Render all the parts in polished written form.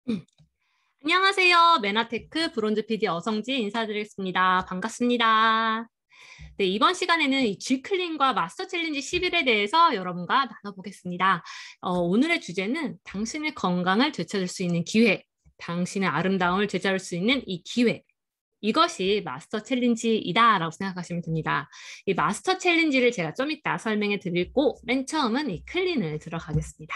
음. 안녕하세요. 메나테크 브론즈 PD 어성지 인사드리겠습니다. 반갑습니다. 네, 이번 시간에는 이 G클린과 마스터 챌린지 10일에 대해서 여러분과 나눠보겠습니다. 오늘의 주제는 당신의 건강을 되찾을 수 있는 기회, 당신의 아름다움을 되찾을 수 있는 이 기회. 이것이 마스터 챌린지이다라고 생각하시면 됩니다. 이 마스터 챌린지를 제가 좀 이따 설명해 드리고 맨 처음은 이 클린을 들어가겠습니다.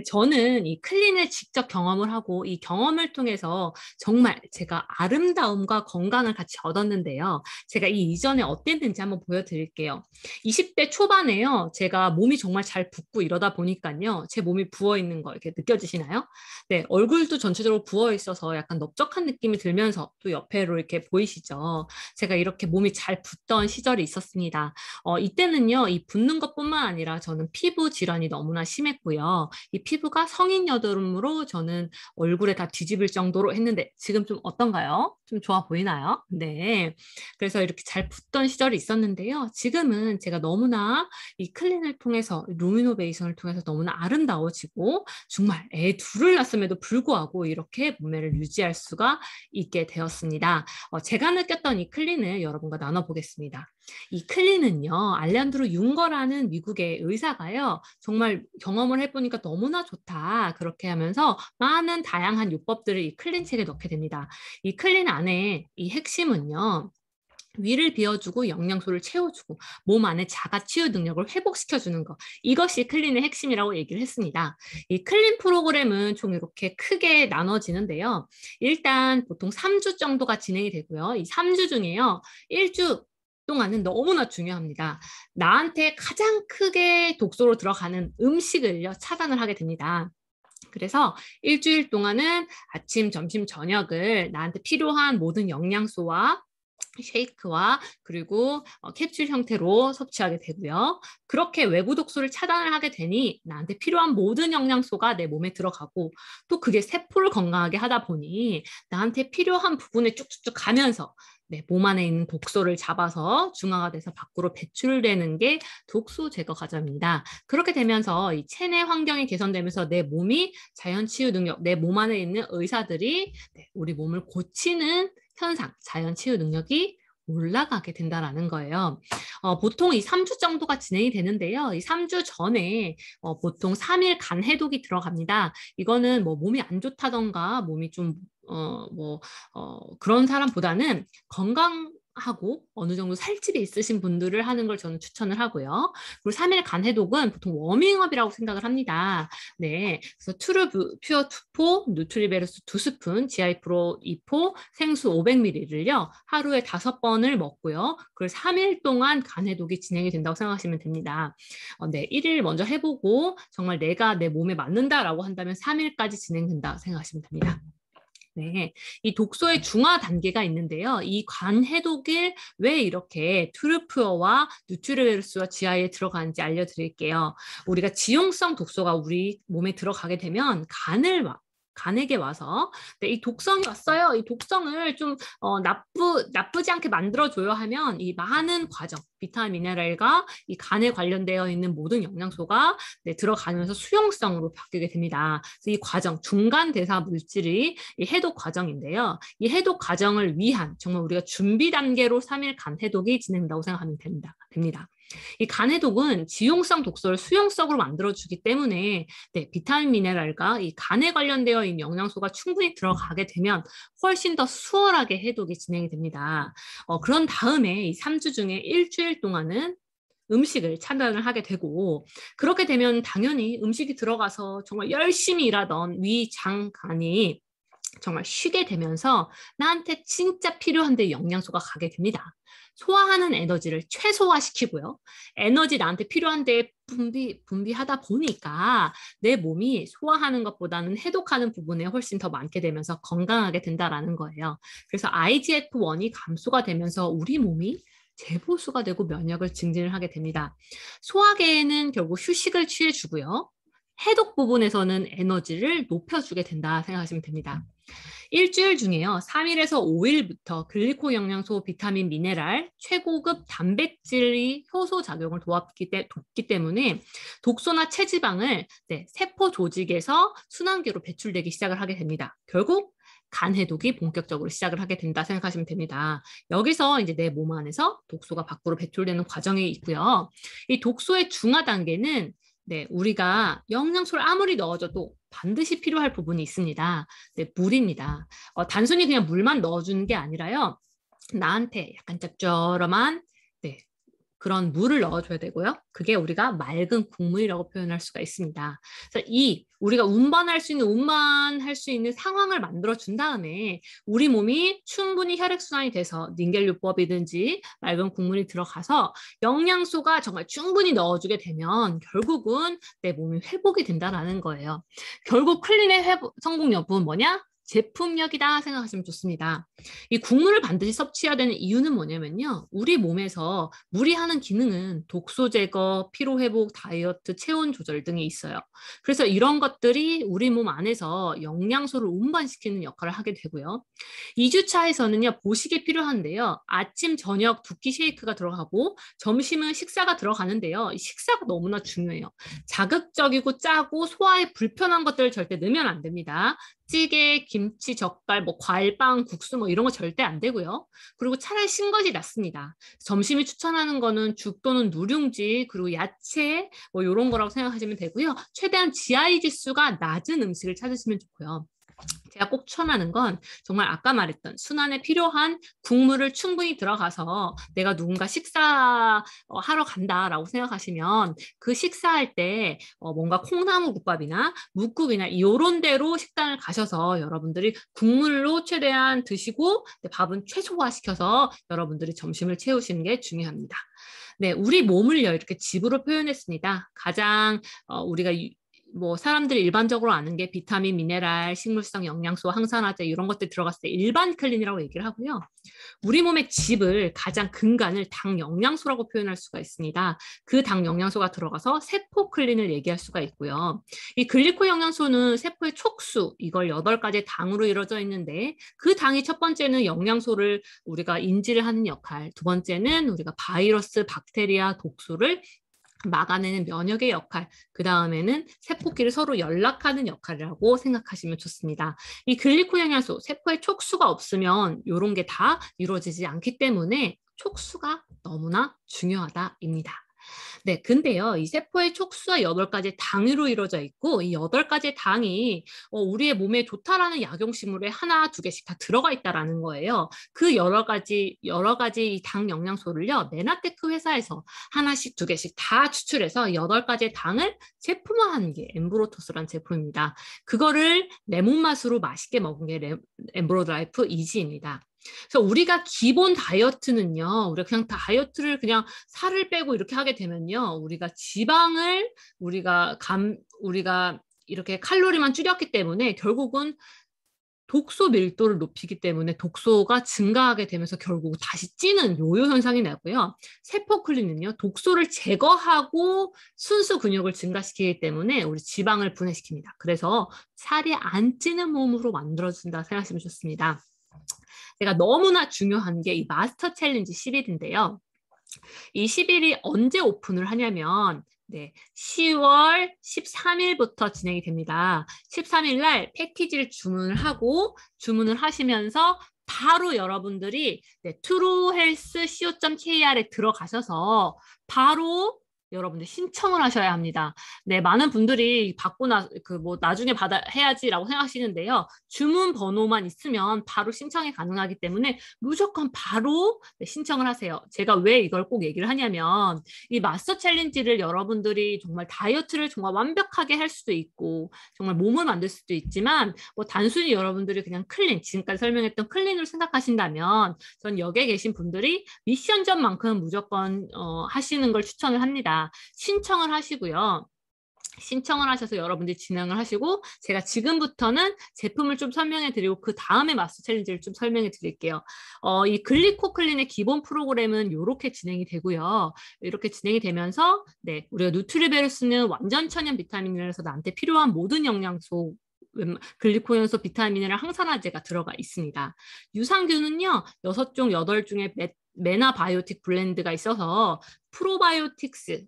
저는 이 클린을 직접 경험을 하고 이 경험을 통해서 정말 제가 아름다움과 건강을 같이 얻었는데요. 제가 이 이전에 어땠는지 한번 보여드릴게요. 20대 초반에요. 제가 몸이 정말 잘 붓고 이러다 보니까요. 제 몸이 부어있는 거 이렇게 느껴지시나요? 네, 얼굴도 전체적으로 부어있어서 약간 넓적한 느낌이 들면서 또 옆에로 이렇게 보이시죠? 제가 이렇게 몸이 잘 붓던 시절이 있었습니다. 이때는요, 이 붓는 것뿐만 아니라 저는 피부 질환이 너무나 심했고요. 이 피부가 성인 여드름으로 저는 얼굴에 다 뒤집을 정도로 했는데 지금 좀 어떤가요? 좀 좋아 보이나요? 네. 그래서 이렇게 잘 붓던 시절이 있었는데요. 지금은 제가 너무나 이 클린을 통해서 루미노베이션을 통해서 너무나 아름다워지고 정말 애 둘을 낳았음에도 불구하고 이렇게 몸매를 유지할 수가 있게 되었습니다. 제가 느꼈던 이 클린을 여러분과 나눠보겠습니다. 이 클린은요, 알레한드로 융거라는 미국의 의사가요, 정말 경험을 해보니까 너무나 좋다. 그렇게 하면서 많은 다양한 요법들을 이 클린 책에 넣게 됩니다. 이 클린 안에 이 핵심은요, 위를 비워주고 영양소를 채워주고 몸 안에 자가 치유 능력을 회복시켜주는 것. 이것이 클린의 핵심이라고 얘기를 했습니다. 이 클린 프로그램은 총 이렇게 크게 나눠지는데요. 일단 보통 3주 정도가 진행이 되고요. 이 3주 중에요. 1주 동안은 너무나 중요합니다. 나한테 가장 크게 독소로 들어가는 음식을요, 차단을 하게 됩니다. 그래서 일주일 동안은 아침, 점심, 저녁을 나한테 필요한 모든 영양소와 쉐이크와 그리고 캡슐 형태로 섭취하게 되고요. 그렇게 외부 독소를 차단을 하게 되니 나한테 필요한 모든 영양소가 내 몸에 들어가고 또 그게 세포를 건강하게 하다 보니 나한테 필요한 부분에 쭉쭉쭉 가면서 내 몸 안에 있는 독소를 잡아서 중화가 돼서 밖으로 배출되는 게 독소 제거 과정입니다. 그렇게 되면서 이 체내 환경이 개선되면서 내 몸이 자연 치유 능력, 내 몸 안에 있는 의사들이 우리 몸을 고치는 현상, 자연 치유 능력이 올라가게 된다라는 거예요. 보통 이 3주 정도가 진행이 되는데요. 이 3주 전에 보통 3일 간 해독이 들어갑니다. 이거는 뭐 몸이 안 좋다던가 몸이 좀 그런 사람보다는 건강하고 어느 정도 살집이 있으신 분들을 하는 걸 저는 추천을 하고요. 그리고 3일 간 해독은 보통 워밍업이라고 생각을 합니다. 네, 그래서 퓨어 2포, 누트리베르스 2스푼, GI 프로 2포, 생수 500ml를요 하루에 5번을 먹고요. 그걸 3일 동안 간 해독이 진행이 된다고 생각하시면 됩니다. 네, 1일 먼저 해보고 정말 내가 내 몸에 맞는다라고 한다면 3일까지 진행된다 생각하시면 됩니다. 네, 이 독소의 중화 단계가 있는데요. 이 간 해독을 왜 이렇게 트루프어와 누트리베르스와 GI에 들어가는지 알려드릴게요. 우리가 지용성 독소가 우리 몸에 들어가게 되면 간에게 와서 이 독성이 왔어요. 이 독성을 좀 나쁘지 않게 만들어줘야 하면 이 많은 과정, 비타민, 미네랄과 이 간에 관련되어 있는 모든 영양소가 들어가면서 수용성으로 바뀌게 됩니다. 그래서 이 과정, 중간 대사 물질이 이 해독 과정인데요. 이 해독 과정을 위한 정말 우리가 준비 단계로 3일 간 해독이 진행된다고 생각하면 됩니다. 이 간해독은 지용성 독소를 수용성으로 만들어주기 때문에 비타민 미네랄과 이 간에 관련되어 있는 영양소가 충분히 들어가게 되면 훨씬 더 수월하게 해독이 진행이 됩니다. 그런 다음에 이 3주 중에 일주일 동안은 음식을 차단을 하게 되고 그렇게 되면 당연히 음식이 들어가서 정말 열심히 일하던 위, 장, 간이 정말 쉬게 되면서 나한테 진짜 필요한데 영양소가 가게 됩니다. 소화하는 에너지를 최소화시키고요. 에너지 나한테 필요한데 분비하다 보니까 내 몸이 소화하는 것보다는 해독하는 부분에 훨씬 더 많게 되면서 건강하게 된다라는 거예요. 그래서 IGF-1이 감소가 되면서 우리 몸이 재보수가 되고 면역을 증진을 하게 됩니다. 소화계에는 결국 휴식을 취해주고요. 해독 부분에서는 에너지를 높여주게 된다 생각하시면 됩니다. 일주일 중에요. 3일에서 5일부터 글리코 영양소, 비타민, 미네랄, 최고급 단백질이 효소 작용을 돕기 때문에 독소나 체지방을 세포 조직에서 순환계로 배출되기 시작을 하게 됩니다. 결국 간 해독이 본격적으로 시작을 하게 된다 생각하시면 됩니다. 여기서 이제 내 몸 안에서 독소가 밖으로 배출되는 과정이 있고요. 이 독소의 중화 단계는 우리가 영양소를 아무리 넣어줘도 반드시 필요할 부분이 있습니다. 물입니다. 단순히 그냥 물만 넣어주는 게 아니라요. 나한테 약간 짭조름한 그런 물을 넣어줘야 되고요. 그게 우리가 맑은 국물이라고 표현할 수가 있습니다. 그래서 우리가 운반할 수 있는 상황을 만들어준 다음에 우리 몸이 충분히 혈액순환이 돼서 닌겔요법이든지 맑은 국물이 들어가서 영양소가 정말 충분히 넣어주게 되면 결국은 내 몸이 회복이 된다는 거예요. 결국 클린의 성공 여부는 뭐냐? 제품력이다 생각하시면 좋습니다. 이 국물을 반드시 섭취해야 되는 이유는 뭐냐면요. 우리 몸에서 물이 하는 기능은 독소 제거, 피로 회복, 다이어트, 체온 조절 등이 있어요. 그래서 이런 것들이 우리 몸 안에서 영양소를 운반시키는 역할을 하게 되고요. 2주차에서는요. 보식이 필요한데요. 아침, 저녁 두 끼 쉐이크가 들어가고 점심은 식사가 들어가는데요. 이 식사가 너무나 중요해요. 자극적이고 짜고 소화에 불편한 것들을 절대 넣으면 안 됩니다. 찌개, 김치, 젓갈, 과일빵, 국수 이런 거 절대 안 되고요. 그리고 차라리 신 것이 낫습니다. 점심에 추천하는 거는 죽 또는 누룽지, 그리고 야채 이런 거라고 생각하시면 되고요. 최대한 GI 지수가 낮은 음식을 찾으시면 좋고요. 제가 꼭 추천하는 건 정말 아까 말했던 순환에 필요한 국물을 충분히 들어가서 내가 누군가 식사하러 간다라고 생각하시면 그 식사할 때 뭔가 콩나물국밥이나 묵국이나 이런 데로 식단을 가셔서 여러분들이 국물로 최대한 드시고 밥은 최소화시켜서 여러분들이 점심을 채우시는 게 중요합니다. 네, 우리 몸을요 이렇게 집으로 표현했습니다. 가장 우리가 사람들이 일반적으로 아는 게 비타민, 미네랄, 식물성 영양소, 항산화제 이런 것들 들어갔을 때 일반 클린이라고 얘기를 하고요. 우리 몸의 집을 가장 근간을 당 영양소라고 표현할 수가 있습니다. 그 당 영양소가 들어가서 세포 클린을 얘기할 수가 있고요. 이 글리코 영양소는 세포의 촉수, 이걸 8가지 당으로 이루어져 있는데 그 당이 첫 번째는 영양소를 우리가 인지를 하는 역할, 두 번째는 우리가 바이러스, 박테리아, 독소를 막아내는 면역의 역할, 그 다음에는 세포끼리 서로 연락하는 역할이라고 생각하시면 좋습니다. 이 글리코 영양소, 세포에 촉수가 없으면 이런 게 다 이루어지지 않기 때문에 촉수가 너무나 중요하다입니다. 네, 근데요, 이 세포의 촉수와 8가지 당으로 이루어져 있고, 이 8가지 당이 우리의 몸에 좋다라는 약용식물에 하나, 두 개씩 다 들어가 있다라는 거예요. 그 여러 가지 이 당 영양소를요, 메나테크 회사에서 하나씩, 두 개씩 다 추출해서 8가지 당을 제품화한 게 엠브로토스라는 제품입니다. 그거를 레몬 맛으로 맛있게 먹은 게 엠브로드라이프 이지입니다. 그래서 우리가 기본 다이어트는요, 우리가 그냥 다이어트를 그냥 살을 빼고 이렇게 하게 되면요, 우리가 지방을 우리가 이렇게 칼로리만 줄였기 때문에 결국은 독소 밀도를 높이기 때문에 독소가 증가하게 되면서 결국 다시 찌는 요요 현상이 나고요. 세포 클린은요, 독소를 제거하고 순수 근육을 증가시키기 때문에 우리 지방을 분해시킵니다. 그래서 살이 안 찌는 몸으로 만들어준다 생각하시면 좋습니다. 제가 너무나 중요한 게 이 마스터 챌린지 10일인데요. 이 10일이 언제 오픈을 하냐면 10월 13일부터 진행이 됩니다. 13일 날 패키지를 주문을 하시면서 바로 여러분들이 truehealth.co.kr에 들어가셔서 바로 여러분들 신청을 하셔야 합니다. 네, 많은 분들이 받고 나중에 해야지라고 생각하시는데요. 주문 번호만 있으면 바로 신청이 가능하기 때문에 무조건 바로 신청을 하세요. 제가 왜 이걸 꼭 얘기를 하냐면 이 마스터 챌린지를 여러분들이 정말 다이어트를 정말 완벽하게 할 수도 있고 정말 몸을 만들 수도 있지만 단순히 여러분들이 그냥 지금까지 설명했던 클린으로 생각하신다면 전 여기에 계신 분들이 미션점만큼 무조건 하시는 걸 추천을 합니다. 신청을 하시고요. 신청을 하셔서 여러분들이 진행을 하시고 제가 지금부터는 제품을 좀 설명해 드리고 그 다음에 마스터 챌린지를 좀 설명해 드릴게요. 이 글리코 클린의 기본 프로그램은 이렇게 진행이 되고요. 이렇게 진행이 되면서 우리가 누트리베르스는 완전 천연 비타민이라서 나한테 필요한 모든 영양소 글리코연소 비타민이랑 항산화제가 들어가 있습니다. 유산균은요, 6종, 8종의 메나바이오틱 블렌드가 있어서 프로바이오틱스,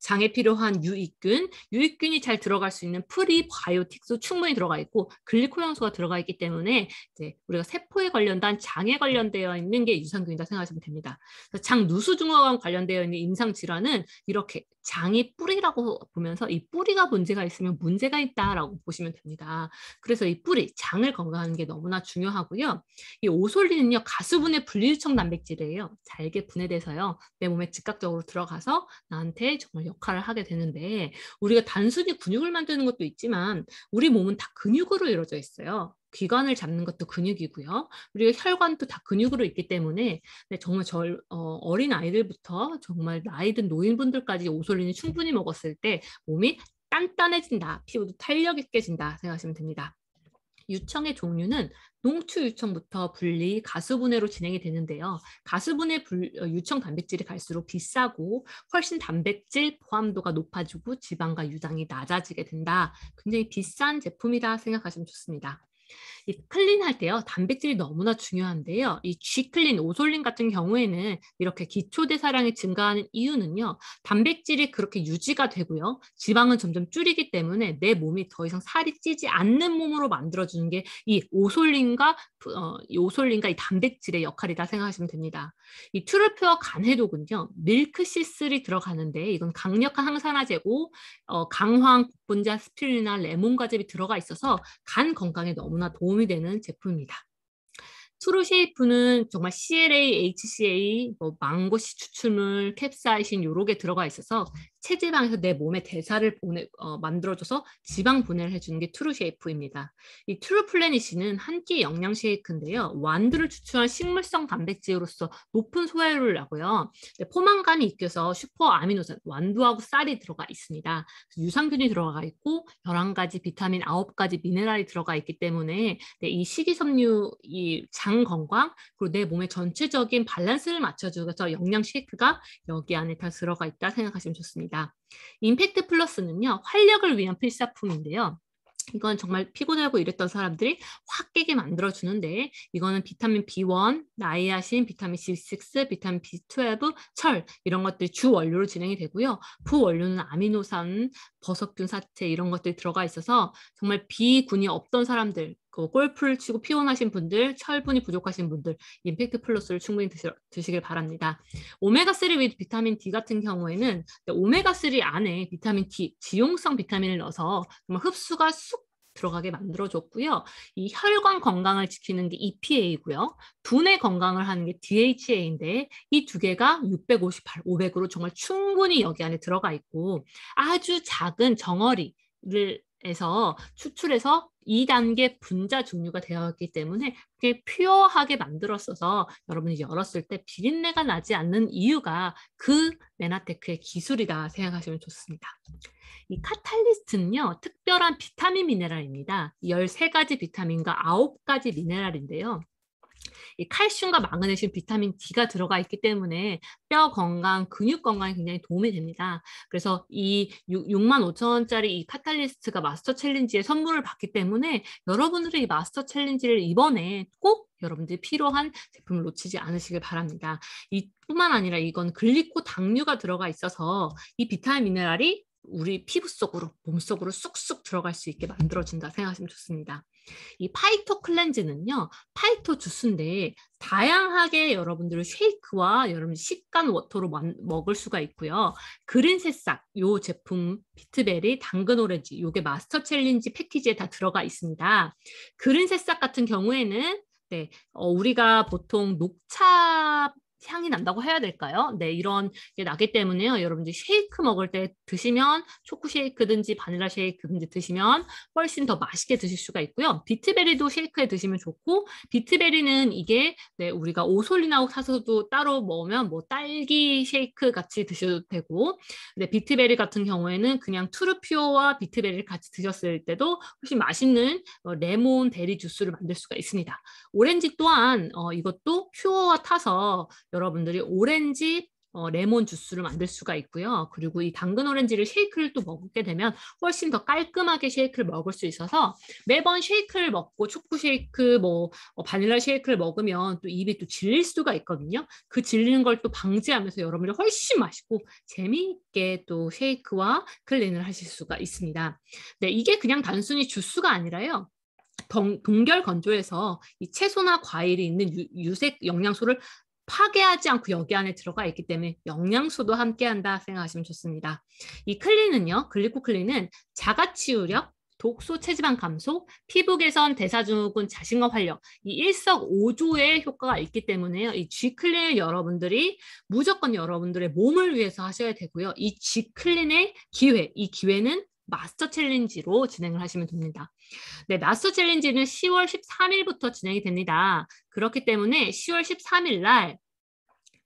장에 필요한 유익균이 잘 들어갈 수 있는 프리바이오틱스 충분히 들어가 있고 글리코연소가 들어가 있기 때문에 이제 우리가 세포에 관련된 장에 관련되어 있는 게 유산균이다 생각하시면 됩니다. 장 누수 증후와 관련되어 있는 임상 질환은 이렇게 장이 뿌리라고 보면서 이 뿌리가 문제가 있으면 문제가 있다라고 보시면 됩니다. 그래서 이 뿌리, 장을 건강하는 게 너무나 중요하고요. 이 오솔린은요, 가수분해 분리유청 단백질이에요. 잘게 분해돼서요, 내 몸에 즉각적으로 들어가서 나한테 정말 역할을 하게 되는데, 우리가 단순히 근육을 만드는 것도 있지만 우리 몸은 다 근육으로 이루어져 있어요. 기관을 잡는 것도 근육이고요. 우리가 혈관도 다 근육으로 있기 때문에 정말 어린 아이들부터 정말 나이 든 노인분들까지 오솔린을 충분히 먹었을 때 몸이 단단해진다, 피부도 탄력 있게 진다 생각하시면 됩니다. 유청의 종류는 농추 유청부터 분리, 가수분해로 진행이 되는데요. 가수분해 유청 단백질이 갈수록 비싸고 훨씬 단백질 포함도가 높아지고 지방과 유당이 낮아지게 된다. 굉장히 비싼 제품이다 생각하시면 좋습니다. 이 클린할 때요, 단백질이 너무나 중요한데요. 이 G클린, 오솔린 같은 경우에는 이렇게 기초대사량이 증가하는 이유는요, 단백질이 그렇게 유지가 되고요, 지방은 점점 줄이기 때문에 내 몸이 더 이상 살이 찌지 않는 몸으로 만들어주는 게 이 오솔린과 이 단백질의 역할이다 생각하시면 됩니다. 이 트루퓨어 간해독은요, 밀크시슬이 들어가는데 이건 강력한 항산화제고 강황, 복분자, 스피루리나, 레몬과즙이 들어가 있어서 간 건강에 너무나 도움이 되는 제품입니다. 트루쉐이프는 정말 CLA, HCA, 망고씨 추출물, 캡사이신 요런 게 들어가 있어서 체지방에서 내 몸의 대사를 만들어줘서 지방 분해를 해주는 게 트루쉐이프입니다. 이 트루플래닛은 한 끼 영양 쉐이크인데요. 완두를 추출한 식물성 단백질로서 높은 소화율을 하고요. 포만감이 있겨서 슈퍼 아미노산, 완두하고 쌀이 들어가 있습니다. 유산균이 들어가 있고 11가지 비타민, 9가지 미네랄이 들어가 있기 때문에 이 식이섬유, 이 장 건강, 그리고 내 몸의 전체적인 밸런스를 맞춰주면서 영양 쉐이크가 여기 안에 다 들어가 있다 생각하시면 좋습니다. 임팩트 플러스는요, 활력을 위한 필사품인데요. 이건 정말 피곤하고 이랬던 사람들이 확 깨게 만들어주는데, 이거는 비타민 B1, 나이아신, 비타민 B6, 비타민 B12, 철 이런 것들이 주 원료로 진행이 되고요. 부원료는 아미노산, 버섯균 사체 이런 것들이 들어가 있어서 정말 B군이 없던 사람들, 골프를 치고 피곤하신 분들, 철분이 부족하신 분들 임팩트 플러스를 충분히 드시길 바랍니다. 오메가3 with 비타민 D 같은 경우에는 오메가3 안에 비타민 D, 지용성 비타민을 넣어서 정말 흡수가 쑥 들어가게 만들어줬고요. 이 혈관 건강을 지키는 게 EPA이고요. 두뇌 건강을 하는 게 DHA인데 이 두 개가 658, 500으로 정말 충분히 여기 안에 들어가 있고, 아주 작은 정어리를 에서 추출해서 2단계 분자 종류가 되어 있기 때문에 그게 퓨어하게 만들었어서 여러분이 열었을 때 비린내가 나지 않는 이유가 그 메나테크의 기술이다 생각하시면 좋습니다. 이 카탈리스트는요, 특별한 비타민 미네랄입니다. 13가지 비타민과 9가지 미네랄인데요. 이 칼슘과 마그네슘, 비타민 D가 들어가 있기 때문에 뼈 건강, 근육 건강에 굉장히 도움이 됩니다. 그래서 이 65,000원짜리 이 카탈리스트가 마스터 챌린지에 선물을 받기 때문에 여러분들이 이 마스터 챌린지를 이번에 꼭 여러분들이 필요한 제품을 놓치지 않으시길 바랍니다. 이뿐만 아니라 이건 글리코 당류가 들어가 있어서 이 비타민 미네랄이 우리 피부 속으로, 몸 속으로 쑥쑥 들어갈 수 있게 만들어준다 생각하시면 좋습니다. 이 파이토 클렌즈는요, 파이토 주스인데 다양하게 여러분들 쉐이크와 여러분 식간 워터로 먹을 수가 있고요. 그린 새싹, 요 제품 비트베리, 당근 오렌지, 요게 마스터 챌린지 패키지에 다 들어가 있습니다. 그린 새싹 같은 경우에는 우리가 보통 녹차 향이 난다고 해야 될까요? 네, 이런 게 나기 때문에요. 여러분들이 쉐이크 먹을 때 드시면 초코 쉐이크든지 바닐라 쉐이크든지 드시면 훨씬 더 맛있게 드실 수가 있고요. 비트베리도 쉐이크에 드시면 좋고, 비트베리는 이게 우리가 오솔린하고 사서도 따로 먹으면 딸기 쉐이크 같이 드셔도 되고, 비트베리 같은 경우에는 그냥 트루퓨어와 비트베리를 같이 드셨을 때도 훨씬 맛있는 레몬 베리 주스를 만들 수가 있습니다. 오렌지 또한 이것도 퓨어와 타서 여러분들이 오렌지 레몬 주스를 만들 수가 있고요. 그리고 이 당근 오렌지를 쉐이크를 또 먹게 되면 훨씬 더 깔끔하게 쉐이크를 먹을 수 있어서 매번 쉐이크를 먹고 초코 쉐이크, 바닐라 쉐이크를 먹으면 또 입이 또 질릴 수가 있거든요. 그 질리는 걸 또 방지하면서 여러분들이 훨씬 맛있고 재미있게 또 쉐이크와 클린을 하실 수가 있습니다. 네, 이게 그냥 단순히 주스가 아니라요. 동결 건조에서 이 채소나 과일이 있는 유색 영양소를 파괴하지 않고 여기 안에 들어가 있기 때문에 영양소도 함께한다 생각하시면 좋습니다. 이 클린은요, 글리코클린은 자가치유력, 독소 체지방 감소, 피부 개선, 대사증후군, 자신감 활력, 이 일석오조의 효과가 있기 때문에요. 이 G클린을 여러분들이 무조건 여러분들의 몸을 위해서 하셔야 되고요. 이 G클린의 기회, 이 기회는 마스터 챌린지로 진행을 하시면 됩니다. 네, 마스터 챌린지는 10월 13일부터 진행이 됩니다. 그렇기 때문에 10월 13일 날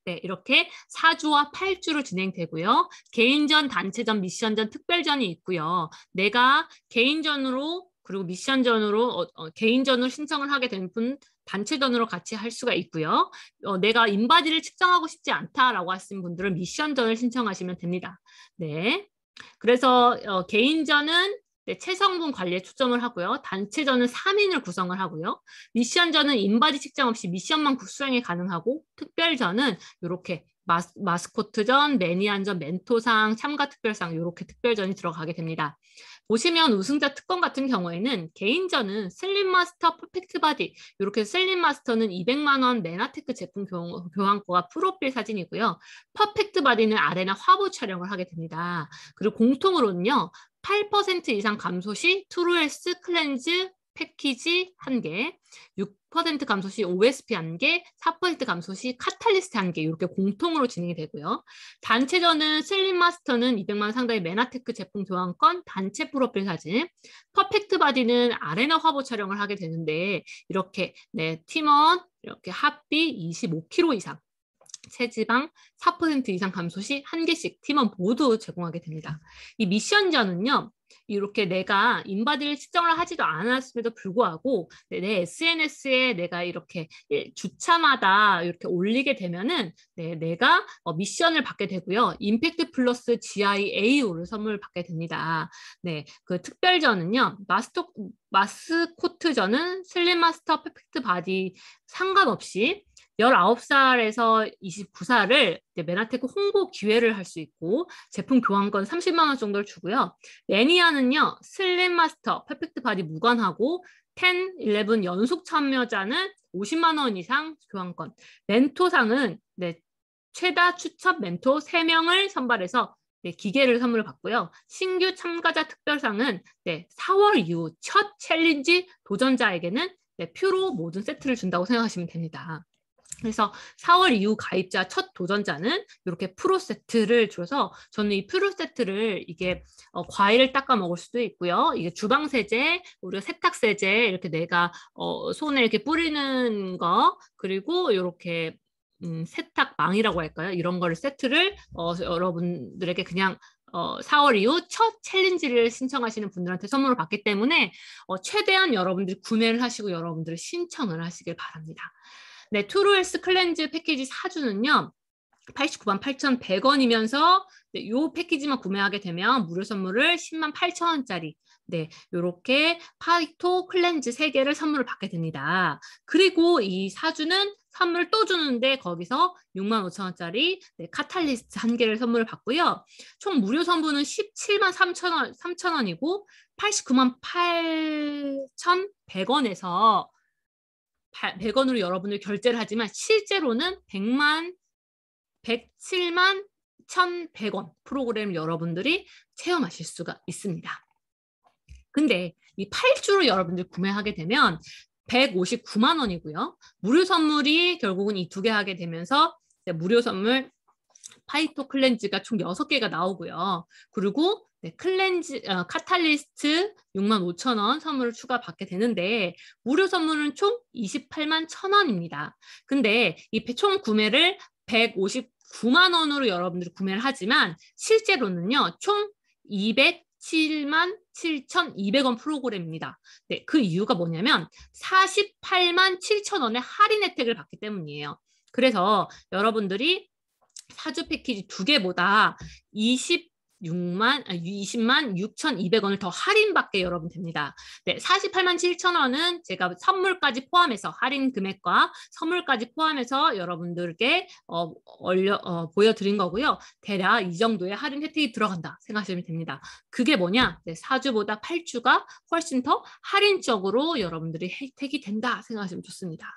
네, 이렇게 4주와 8주로 진행되고요. 개인전, 단체전, 미션전, 특별전이 있고요. 내가 개인전으로 그리고 미션전으로 개인전으로 신청을 하게 된 분 단체전으로 같이 할 수가 있고요. 내가 인바디를 측정하고 싶지 않다라고 하신 분들은 미션전을 신청하시면 됩니다. 네. 그래서 개인전은 네, 체성분 관리에 초점을 하고요. 단체전은 3인을 구성을 하고요. 미션전은 인바디 측정 없이 미션만 수행이 가능하고 특별전은 이렇게 마스코트전, 매니안전, 멘토상, 참가 특별상 이렇게 특별전이 들어가게 됩니다. 보시면 우승자 특권 같은 경우에는 개인전은 슬림 마스터 퍼펙트 바디 이렇게 슬림 마스터는 200만 원 메나테크 제품 교환권과 프로필 사진이고요. 퍼펙트 바디는 아레나 화보 촬영을 하게 됩니다. 그리고 공통으로는요. 8% 이상 감소 시 트루헬스 클렌즈 패키지 1개, 6% 감소 시 OSP 1개, 4% 감소 시 카탈리스트 1개 이렇게 공통으로 진행이 되고요. 단체전은 슬림 마스터는 200만 원 상당의 메나테크 제품 교환권, 단체 프로필 사진, 퍼펙트 바디는 아레나 화보 촬영을 하게 되는데 이렇게 네, 팀원 이렇게 합비 25kg 이상 체지방 4% 이상 감소 시 1개씩 팀원 모두 제공하게 됩니다. 이 미션전은요. 이렇게 내가 인바디를 측정을 하지도 않았음에도 불구하고 내 SNS에 내가 이렇게 주차마다 이렇게 올리게 되면은 내가 미션을 받게 되고요. 임팩트 플러스 GIAO를 선물 받게 됩니다. 네, 그 특별전은요. 마스코트전은 슬림 마스터 퍼펙트 바디 상관없이 19살에서 29살을 메나테크 홍보 기회를 할 수 있고 제품 교환권 30만 원 정도를 주고요. 매니아는요. 슬림 마스터 퍼펙트 바디 무관하고 10, 11 연속 참여자는 50만 원 이상 교환권. 멘토상은 최다 추첨 멘토 3명을 선발해서 기계를 선물을 받고요. 신규 참가자 특별상은 4월 이후 첫 챌린지 도전자에게는 퓨로 모든 세트를 준다고 생각하시면 됩니다. 그래서 4월 이후 가입자 첫 도전자는 이렇게 프로 세트를 줘서 저는 이 프로 세트를 이게 과일을 닦아 먹을 수도 있고요. 이게 주방 세제, 우리가 세탁 세제 이렇게 내가 손에 이렇게 뿌리는 거 그리고 이렇게 세탁망이라고 할까요? 이런 거를 세트를 여러분들에게 그냥 4월 이후 첫 챌린지를 신청하시는 분들한테 선물을 받기 때문에 최대한 여러분들이 구매를 하시고 여러분들이 신청을 하시길 바랍니다. 네, 투루헬스 클렌즈 패키지 4주는요. 89만 8,100원이면서 이 패키지만 구매하게 되면 무료 선물을 10만 8천원짜리 이렇게 파이토 클렌즈 3개를 선물을 받게 됩니다. 그리고 이 4주는 선물 또 주는데 거기서 6만 5천원짜리 카탈리스트 1개를 선물을 받고요. 총 무료 선물은 17만 3천원이고 89만 8,100원에서 100원으로 여러분들 결제를 하지만 실제로는 107만 1,100원 프로그램을 여러분들이 체험하실 수가 있습니다. 근데 이 8주로 여러분들 구매하게 되면 159만 원이고요. 무료 선물이 결국은 이 2개 하게 되면서 무료 선물 파이토 클렌즈가 총 6개가 나오고요. 그리고 클렌즈 카탈리스트 6만 5천 원 선물을 추가 받게 되는데 무료 선물은 총 28만 1,000원입니다. 근데 이 총 구매를 159만 원으로 여러분들이 구매를 하지만 실제로는요. 총 207만 7,200원 프로그램입니다. 네, 그 이유가 뭐냐면 48만 7,000원의 할인 혜택을 받기 때문이에요. 그래서 여러분들이 사주 패키지 2개보다 20만 6,200원을 더 할인받게 여러분 됩니다. 네, 48만 7천 원은 제가 선물까지 포함해서 할인 금액과 선물까지 포함해서 여러분들께 보여드린 거고요. 대략 이 정도의 할인 혜택이 들어간다 생각하시면 됩니다. 그게 뭐냐? 네, 4주보다 8주가 훨씬 더 할인적으로 여러분들이 혜택이 된다 생각하시면 좋습니다.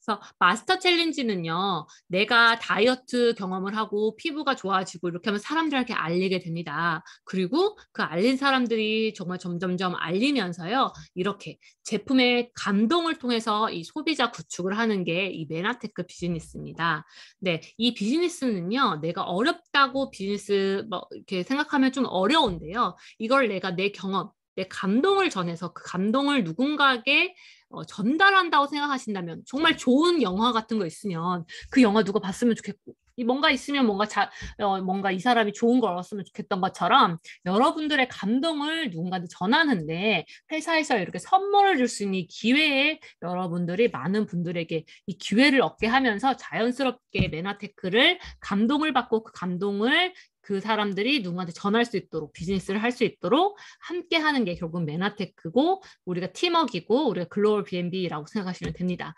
그래서 마스터 챌린지는요, 내가 다이어트 경험을 하고 피부가 좋아지고 이렇게 하면 사람들한테 알리게 됩니다. 그리고 그 알린 사람들이 정말 점점점 알리면서요, 이렇게 제품의 감동을 통해서 이 소비자 구축을 하는 게 이 메나테크 비즈니스입니다. 네, 이 비즈니스는요, 내가 어렵다고 비즈니스 뭐 이렇게 생각하면 좀 어려운데요. 이걸 내가 내 경험, 내 감동을 전해서 그 감동을 누군가에게 전달한다고 생각하신다면 정말 좋은 영화 같은 거 있으면 그 영화 누가 봤으면 좋겠고 뭔가 있으면 뭔가 이 사람이 좋은 걸 얻었으면 좋겠던 것처럼 여러분들의 감동을 누군가한테 전하는데 회사에서 이렇게 선물을 줄 수 있는 이 기회에 여러분들이 많은 분들에게 이 기회를 얻게 하면서 자연스럽게 메나테크를 감동을 받고 그 감동을 그 사람들이 누군가한테 전할 수 있도록 비즈니스를 할 수 있도록 함께 하는 게 결국 메나테크고 우리가 팀워크이고 우리가 글로벌 B&B라고 생각하시면 됩니다.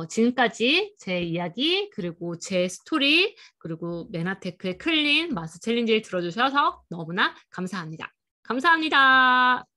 지금까지 제 이야기 그리고 제 스토리 그리고 메나테크의 클린 마스 챌린지를 들어주셔서 너무나 감사합니다. 감사합니다.